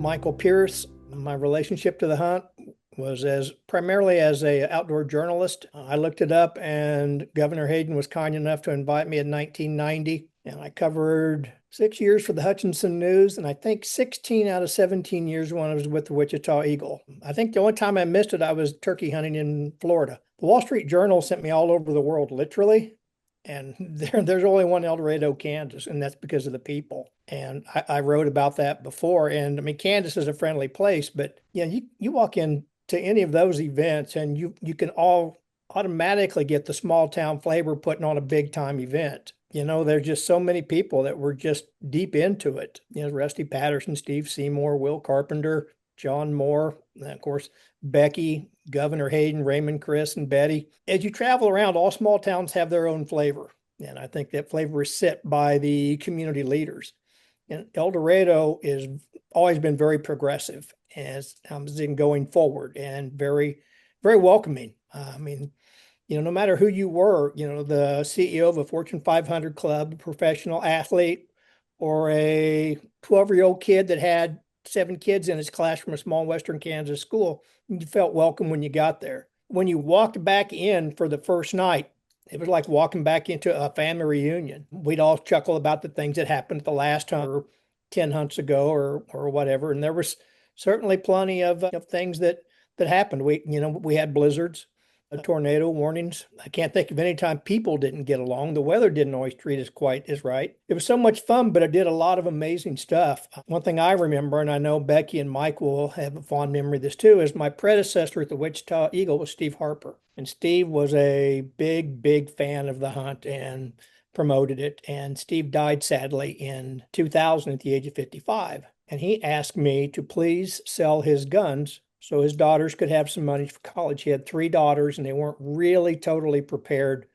Michael Pearce. My relationship to the hunt was as primarily as a outdoor journalist. I looked it up, and Governor Hayden was kind enough to invite me in 1990, and I covered 6 years for the Hutchinson News, and I think 16 out of 17 years when I was with the Wichita Eagle. I think the only time I missed it, I was turkey hunting in Florida. The Wall Street Journal sent me all over the world, literally. And there's only one El Dorado, Kansas, and that's because of the people. And I wrote about that before. And I mean, Kansas is a friendly place, but you walk into any of those events and you can all automatically get the small town flavor putting on a big time event. There's just so many people that were just deep into it. Rusty Patterson, Steve Seymour, Will Carpenter, John Moore, and of course, Becky, Governor Hayden, Raymond, Chris, and Betty. As you travel around, all small towns have their own flavor. And I think that flavor is set by the community leaders. And El Dorado is always been very progressive as in going forward and very, very welcoming. No matter who you were, the CEO of a Fortune 500 club, a professional athlete, or a 12-year-old kid that had 7 kids in his class from a small Western Kansas school, you felt welcome when you got there. When you walked back in for the first night, it was like walking back into a family reunion. We'd all chuckle about the things that happened at the last hunt or 10 hunts ago or whatever. And there was certainly plenty of things that happened. We had blizzards, tornado warnings. I can't think of any time people didn't get along. The weather didn't always treat us quite as right. It was so much fun, but it did a lot of amazing stuff. One thing I remember, and I know Becky and Mike will have a fond memory of this too, is my predecessor at the Wichita Eagle was Steve Harper. And Steve was a big, big fan of the hunt and promoted it. And Steve died sadly in 2000 at the age of 55. And he asked me to please sell his guns so his daughters could have some money for college. He had 3 daughters, and they weren't really totally prepared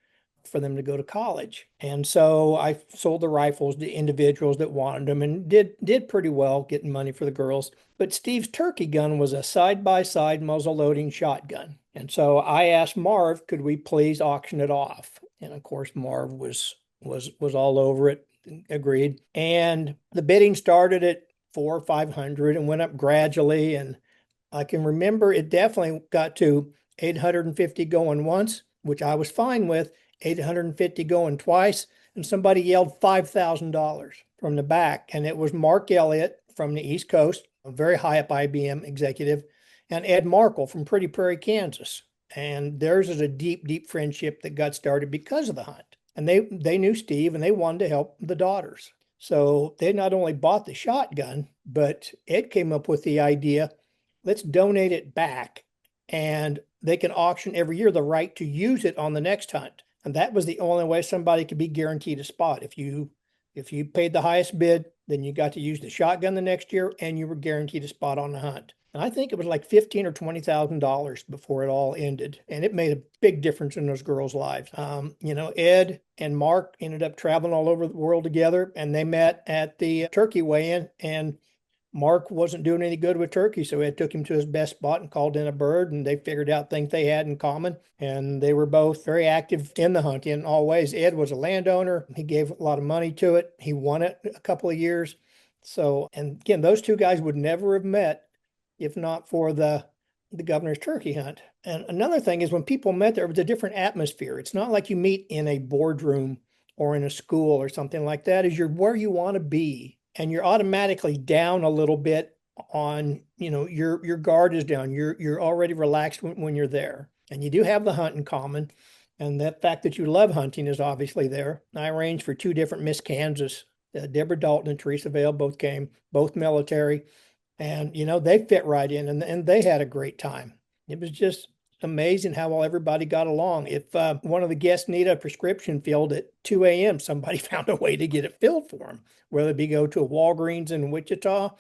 for them to go to college. And so I sold the rifles to individuals that wanted them and did pretty well getting money for the girls. But Steve's turkey gun was a side-by-side muzzle-loading shotgun. And so I asked Marv, could we please auction it off? And of course, Marv was all over it, agreed. And the bidding started at 400 or 500 and went up gradually. And I can remember it definitely got to 850 going once, which I was fine with, 850 going twice, and somebody yelled $5,000 from the back. And it was Mark Elliott from the East Coast, a very high up IBM executive, and Ed Markle from Pretty Prairie, Kansas. And theirs is a deep, deep friendship that got started because of the hunt. And they knew Steve, and they wanted to help the daughters. So they not only bought the shotgun, but Ed came up with the idea, let's donate it back, and they can auction every year the right to use it on the next hunt. And that was the only way somebody could be guaranteed a spot. If you paid the highest bid, then you got to use the shotgun the next year, and you were guaranteed a spot on the hunt. And I think it was like $15,000 or $20,000 before it all ended, and it made a big difference in those girls' lives. Ed and Mark ended up traveling all over the world together, and they met at the turkey weigh-in, and Mark wasn't doing any good with turkey, so Ed took him to his best spot and called in a bird, and they figured out things they had in common. And they were both very active in the hunt in all ways. Ed was a landowner. He gave a lot of money to it. He won it a couple of years. So, and again, those two guys would never have met if not for the governor's turkey hunt. And another thing is when people met, there was a different atmosphere. It's not like you meet in a boardroom or in a school or something like that. Is you're where you want to be. And you're automatically down a little bit on, your guard is down. You're already relaxed when you're there. And you do have the hunt in common. And that fact that you love hunting is obviously there. I arranged for 2 different Miss Kansas. Deborah Dalton and Teresa Vale both came, both military. And, they fit right in and they had a great time. It was just amazing how well everybody got along. If one of the guests needed a prescription filled at 2 a.m., somebody found a way to get it filled for them, whether it be go to a Walgreens in Wichita,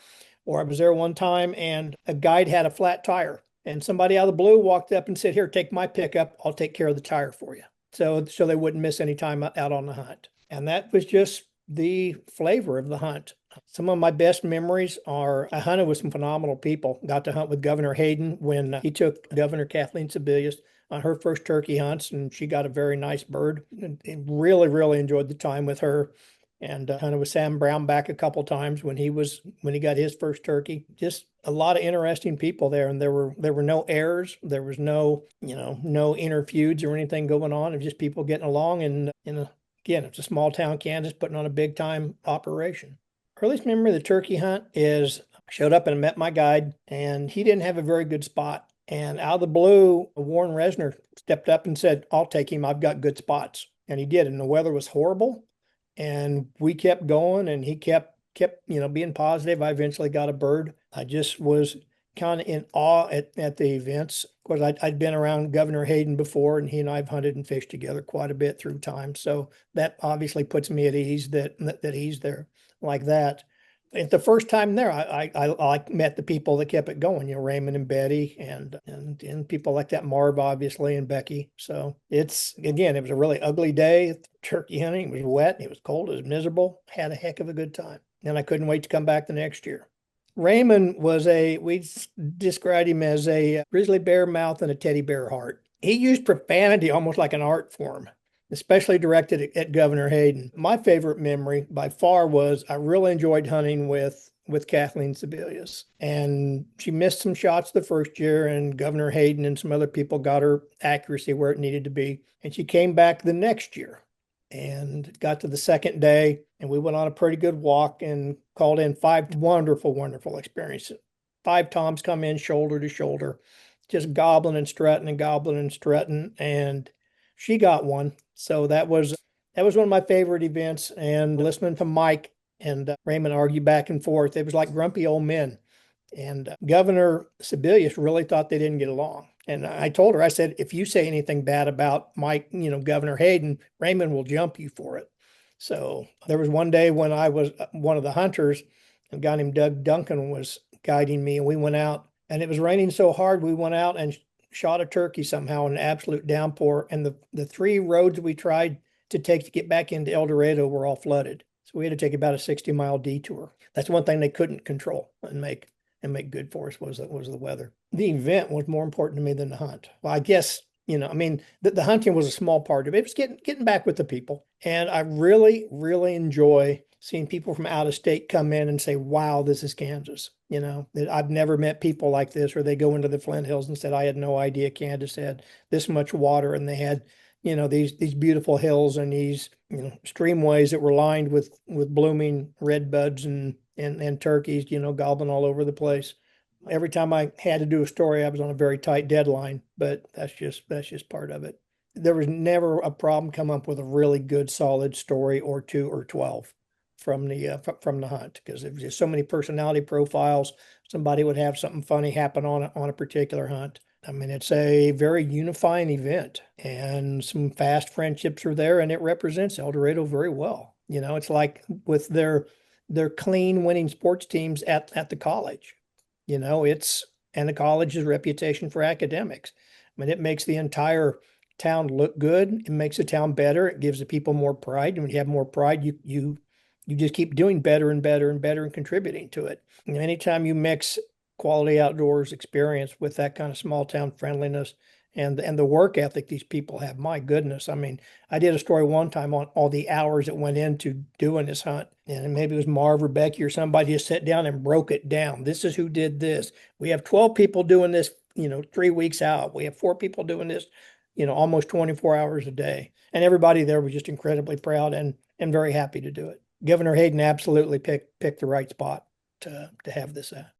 or I was there one time and a guide had a flat tire and somebody out of the blue walked up and said, here, take my pickup. I'll take care of the tire for you. So they wouldn't miss any time out on the hunt. And that was just the flavor of the hunt. Some of my best memories are I hunted with some phenomenal people. Got to hunt with Governor Hayden when he took Governor Kathleen Sebelius on her first turkey hunts, and she got a very nice bird. And really, really enjoyed the time with her. and hunted with Sam Brown back a couple times when he got his first turkey. Just a lot of interesting people there, and there were no errors. There was no, no inner feuds or anything going on. It was just people getting along, and again, it's a small town Kansas putting on a big time operation. Earliest memory of the turkey hunt is I showed up and met my guide, and he didn't have a very good spot. And out of the blue, Warren Resner stepped up and said, "I'll take him. I've got good spots." And he did. And the weather was horrible. And we kept going, and he kept, being positive. I eventually got a bird. I just was kind of in awe at the events. Of course, I'd been around Governor Hayden before, and he and I've hunted and fished together quite a bit through time. So that obviously puts me at ease that he's there like that. At the first time there, I met the people that kept it going, Raymond and Betty and people like that, Marv, obviously, and Becky. So it was a really ugly day. Turkey hunting, it was wet, it was cold, it was miserable. Had a heck of a good time. And I couldn't wait to come back the next year. Raymond we described him as a grizzly bear mouth and a teddy bear heart. He used profanity almost like an art form, especially directed at Governor Hayden. My favorite memory by far was I really enjoyed hunting with Kathleen Sebelius. And she missed some shots the first year, and Governor Hayden and some other people got her accuracy where it needed to be. And she came back the next year and got to the second day, and we went on a pretty good walk and called in 5 wonderful, wonderful experiences. 5 toms come in shoulder to shoulder, just gobbling and strutting and gobbling and strutting. And she got one. So that was one of my favorite events. And listening to Mike and Raymond argue back and forth, it was like grumpy old men. And Governor Sebelius really thought they didn't get along. And I told her, I said, if you say anything bad about Mike, Governor Hayden, Raymond will jump you for it. So there was one day when I was one of the hunters, a guy named Doug Duncan was guiding me, and we went out, and it was raining so hard, we went out and shot a turkey somehow in an absolute downpour. And the 3 roads we tried to take to get back into El Dorado were all flooded. So we had to take about a 60-mile detour. That's one thing they couldn't control and make good for us was the weather. The event was more important to me than the hunt. Well, I guess, the hunting was a small part of it. It was getting back with the people. And I really, really enjoy seeing people from out of state come in and say, wow, this is Kansas. I've never met people like this, or they go into the Flint Hills and said, I had no idea Kansas had this much water, and they had, these beautiful hills and these, streamways that were lined with blooming red buds and turkeys, gobbling all over the place. Every time I had to do a story, I was on a very tight deadline, but that's just part of it. There was never a problem come up with a really good, solid story or 2 or 12 from the hunt, because there was just so many personality profiles. Somebody would have something funny happen on a particular hunt. It's a very unifying event, and some fast friendships are there, and it represents El Dorado very well. It's like with their clean winning sports teams at the college. And the college's reputation for academics. It makes the entire town look good. It makes the town better. It gives the people more pride. And when you have more pride, you just keep doing better and better and better and contributing to it. Anytime you mix quality outdoors experience with that kind of small town friendliness and the work ethic these people have, my goodness. I did a story one time on all the hours that went into doing this hunt, and maybe it was Marv or Becky or somebody just sat down and broke it down. This is who did this. We have 12 people doing this, 3 weeks out. We have 4 people doing this, almost 24 hours a day. And everybody there was just incredibly proud and very happy to do it. Governor Hayden absolutely picked the right spot to have this at.